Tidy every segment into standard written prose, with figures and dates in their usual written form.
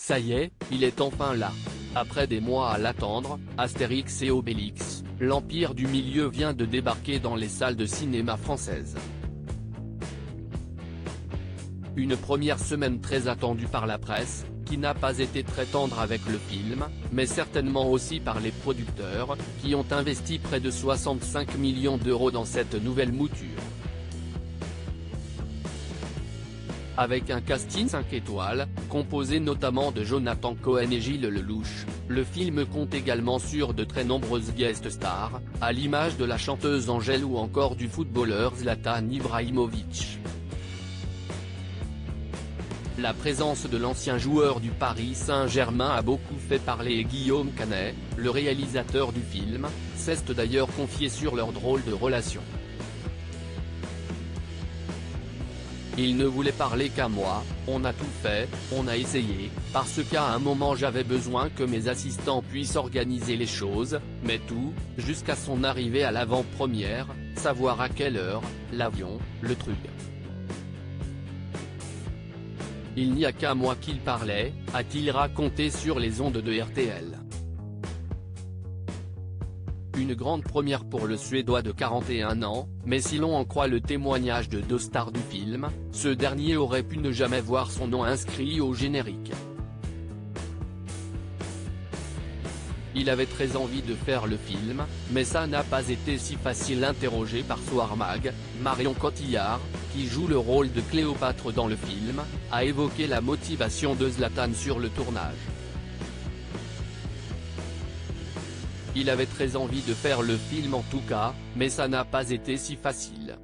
Ça y est, il est enfin là. Après des mois à l'attendre, Astérix et Obélix, l'Empire du Milieu vient de débarquer dans les salles de cinéma françaises. Une première semaine très attendue par la presse, qui n'a pas été très tendre avec le film, mais certainement aussi par les producteurs, qui ont investi près de 65 millions d'euros dans cette nouvelle mouture. Avec un casting 5 étoiles, composé notamment de Jonathan Cohen et Gilles Lelouch, le film compte également sur de très nombreuses guest stars, à l'image de la chanteuse Angèle ou encore du footballeur Zlatan Ibrahimović. La présence de l'ancien joueur du Paris Saint-Germain a beaucoup fait parler et Guillaume Canet, le réalisateur du film, s'est d'ailleurs confié sur leur drôle de relation. Il ne voulait parler qu'à moi, on a tout fait, on a essayé, parce qu'à un moment j'avais besoin que mes assistants puissent organiser les choses, mais tout, jusqu'à son arrivée à l'avant-première, savoir à quelle heure, l'avion, le truc. Il n'y a qu'à moi qu'il parlait, a-t-il raconté sur les ondes de RTL. Une grande première pour le Suédois de 41 ans, mais si l'on en croit le témoignage de deux stars du film, ce dernier aurait pu ne jamais voir son nom inscrit au générique. Il avait très envie de faire le film, mais ça n'a pas été si facile. Interrogé par Soir Mag, Marion Cotillard, qui joue le rôle de Cléopâtre dans le film, a évoqué la motivation de Zlatan sur le tournage. Il avait très envie de faire le film en tout cas, mais ça n'a pas été si facile.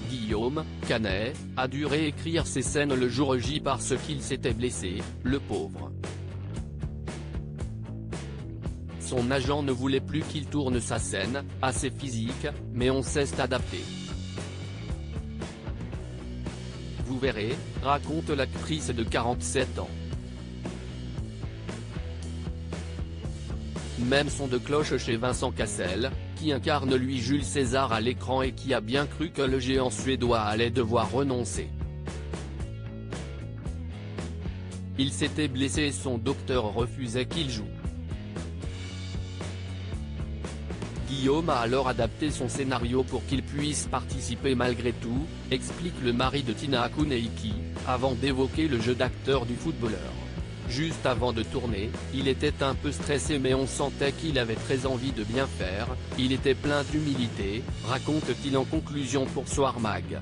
Guillaume Canet a dû réécrire ses scènes le jour J parce qu'il s'était blessé, le pauvre. Son agent ne voulait plus qu'il tourne sa scène, assez physique, mais on s'est adapté. Vous verrez, raconte l'actrice de 47 ans. Même son de cloche chez Vincent Cassel, qui incarne lui Jules César à l'écran et qui a bien cru que le géant suédois allait devoir renoncer. Il s'était blessé et son docteur refusait qu'il joue. Guillaume a alors adapté son scénario pour qu'il puisse participer malgré tout, explique le mari de Tina Akuneiki, avant d'évoquer le jeu d'acteur du footballeur. Juste avant de tourner, il était un peu stressé mais on sentait qu'il avait très envie de bien faire, il était plein d'humilité, raconte-t-il en conclusion pour Soir Mag.